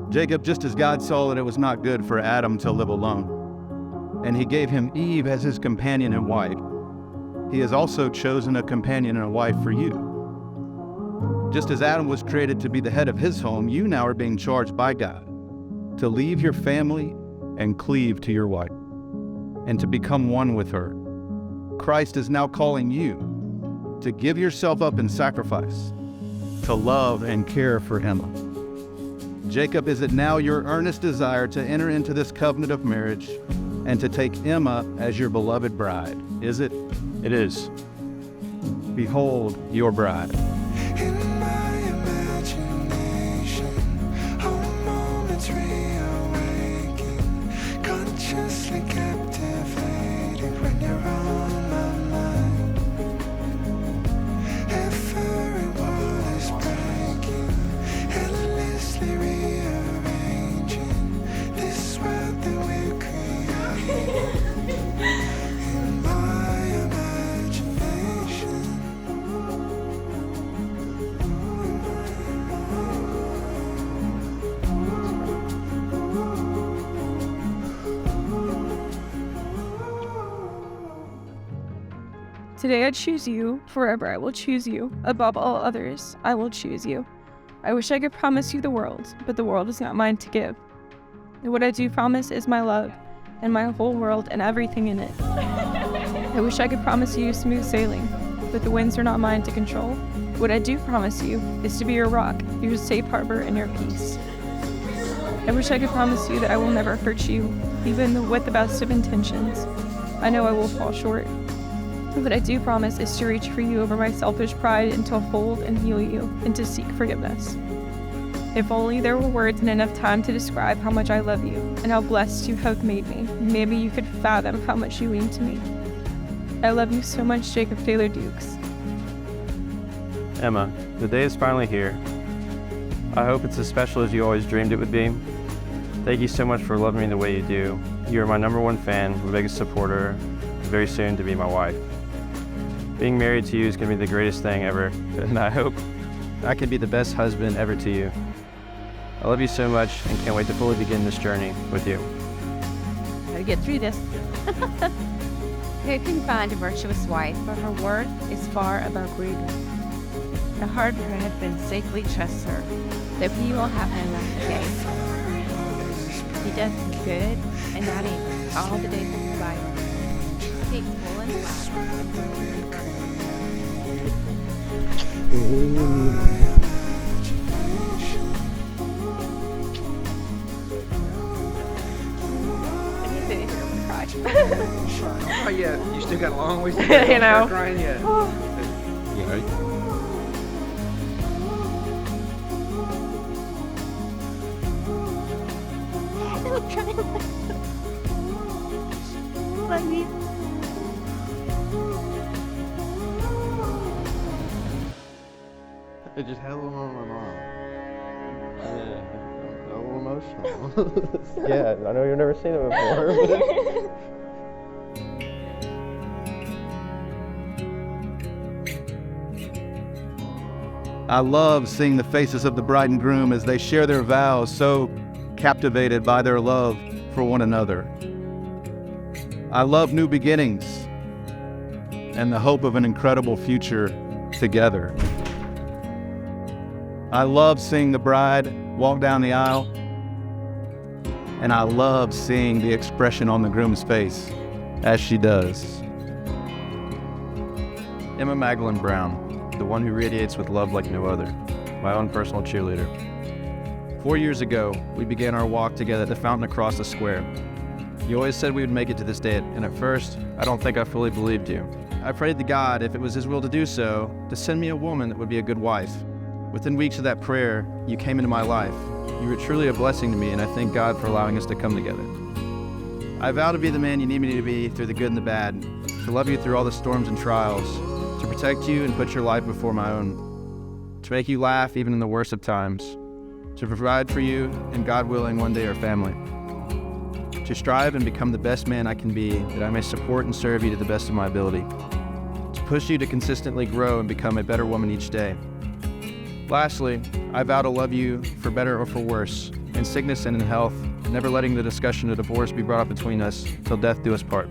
Jacob, just as God saw that it was not good for Adam to live alone, and he gave him Eve as his companion and wife, he has also chosen a companion and a wife for you. Just as Adam was created to be the head of his home, you now are being charged by God to leave your family and cleave to your wife, and to become one with her. Christ is now calling you to give yourself up in sacrifice, to love and care for Emma. Jacob, is it now your earnest desire to enter into this covenant of marriage and to take Emma as your beloved bride? Is it? It is. Behold your bride. In my imagination, our moments reawaken, consciously captivated when you're on my mind. Every wall is breaking, endlessly rearranging this world that we're creating. In my imagination. Today I choose you, forever I will choose you. Above all others, I will choose you. I wish I could promise you the world, but the world is not mine to give. What I do promise is my love, and my whole world and everything in it. I wish I could promise you smooth sailing, but the winds are not mine to control. What I do promise you is to be your rock, your safe harbor, and your peace. I wish I could promise you that I will never hurt you, even with the best of intentions. I know I will fall short. What I do promise is to reach for you over my selfish pride and to hold and heal you and to seek forgiveness. If only there were words and enough time to describe how much I love you and how blessed you have made me, maybe you could fathom how much you mean to me. I love you so much, Jacob Taylor Dukes. Emma, the day is finally here. I hope it's as special as you always dreamed it would be. Thank you so much for loving me the way you do. You are my #1 fan, my biggest supporter, and very soon to be my wife. Being married to you is going to be the greatest thing ever, and I hope I can be the best husband ever to you. I love you so much and can't wait to fully begin this journey with you. Gotta get through this. Who can find a virtuous wife, for her worth is far above ruby. The hard husband safely trusts her, though he will have no lack of gain. He does good and not evil all the days of his life. He takes full and Oh yeah, you still got a long ways to go. You know. Start crying yet. You ready? Love you. I just had a little on my mom. Yeah, a little emotional. Yeah, I know you've never seen it before, but I love seeing the faces of the bride and groom as they share their vows, so captivated by their love for one another. I love new beginnings and the hope of an incredible future together. I love seeing the bride walk down the aisle, and I love seeing the expression on the groom's face as she does. Emma Magdalene Brown, the one who radiates with love like no other, my own personal cheerleader. 4 years ago, we began our walk together at the fountain across the square. You always said we would make it to this date, and at first, I don't think I fully believed you. I prayed to God, if it was His will to do so, to send me a woman that would be a good wife. Within weeks of that prayer, you came into my life. You were truly a blessing to me, and I thank God for allowing us to come together. I vow to be the man you need me to be through the good and the bad, to love you through all the storms and trials, to protect you and put your life before my own, to make you laugh even in the worst of times, to provide for you, and God willing, one day our family, to strive and become the best man I can be, that I may support and serve you to the best of my ability, to push you to consistently grow and become a better woman each day, Lastly, I vow to love you for better or for worse, in sickness and in health, never letting the discussion of divorce be brought up between us till death do us part.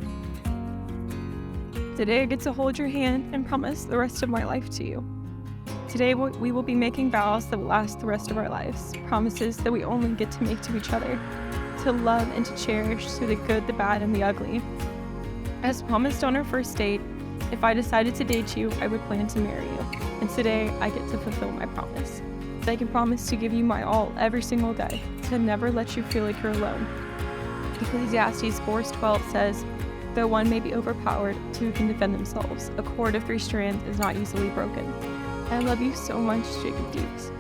Today I get to hold your hand and promise the rest of my life to you. Today we will be making vows that will last the rest of our lives, promises that we only get to make to each other, to love and to cherish through the good, the bad, and the ugly. As promised on our first date, if I decided to date you, I would plan to marry you. And today I get to fulfill my promise. I can promise to give you my all every single day, to never let you feel like you're alone. Ecclesiastes 4:12 says, though one may be overpowered, two can defend themselves. A cord of 3 strands is not easily broken. I love you so much, Jacob Deeks.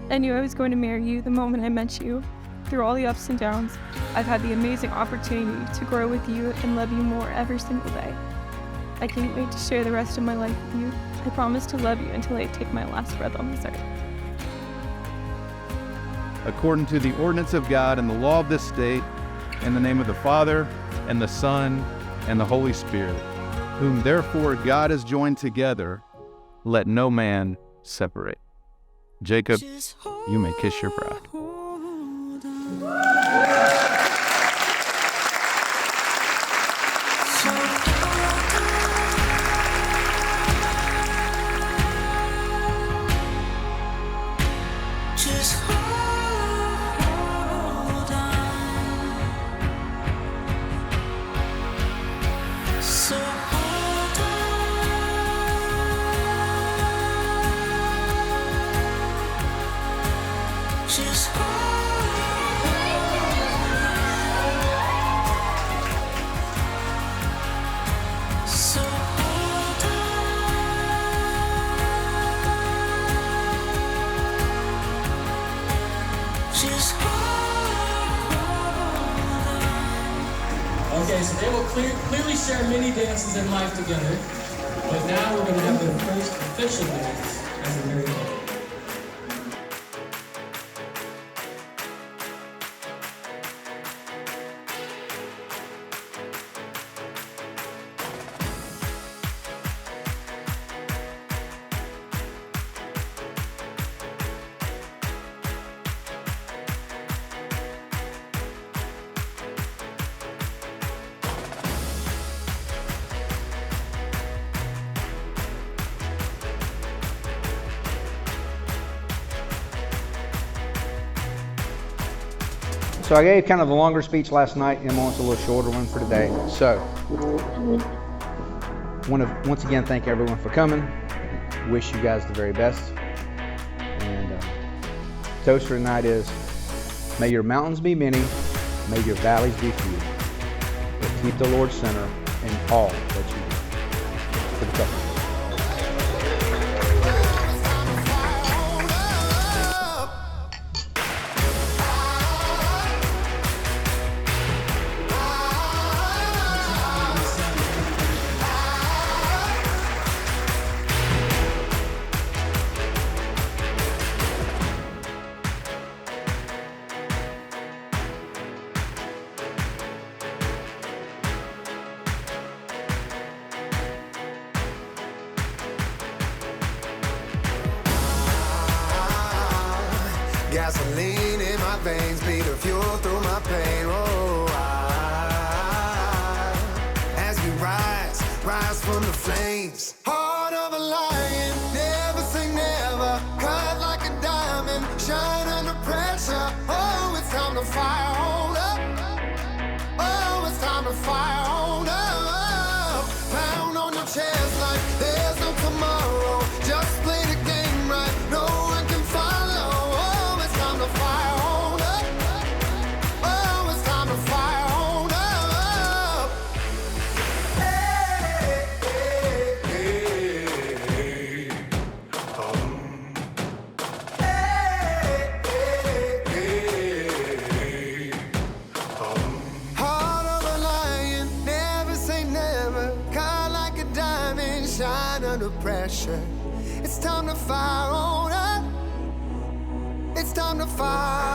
I knew I was going to marry you the moment I met you. Through all the ups and downs, I've had the amazing opportunity to grow with you and love you more every single day. I can't wait to share the rest of my life with you. I promise to love you until I take my last breath on this earth. According to the ordinance of God and the law of this state, in the name of the Father, and the Son, and the Holy Spirit, whom therefore God has joined together, let no man separate. Jacob, you may kiss your bride. Just hold on. So hold on. Just hold on. So hold on. Just hold on. Okay, so they will clearly share many dances in life together, but now we're going to have their first official dance as a married couple. So I gave kind of a longer speech last night, and wants a little shorter one for today. So, want to once again thank everyone for coming. Wish you guys the very best. And toast for tonight is, may your mountains be many, may your valleys be few, but keep the Lord center in all that you do. For the couple. Gasoline in my veins, be the fuel through my pain. Oh, as we rise from the flames. Heart of a lion, never say never. Cut like a diamond, shine under pressure. Oh, it's time to fire on up. Oh, it's time to fire on up. Pound on your chest like there's no tomorrow. Just play the game right, no one can follow. Oh, it's time to fire on up. Oh, it's time to fire on up. Hey, hey, hey, hey. Hey, hey, hey. Heart of a lion, never say never. Cut like a diamond, shine under pressure. It's time to fire on up. It's time to fire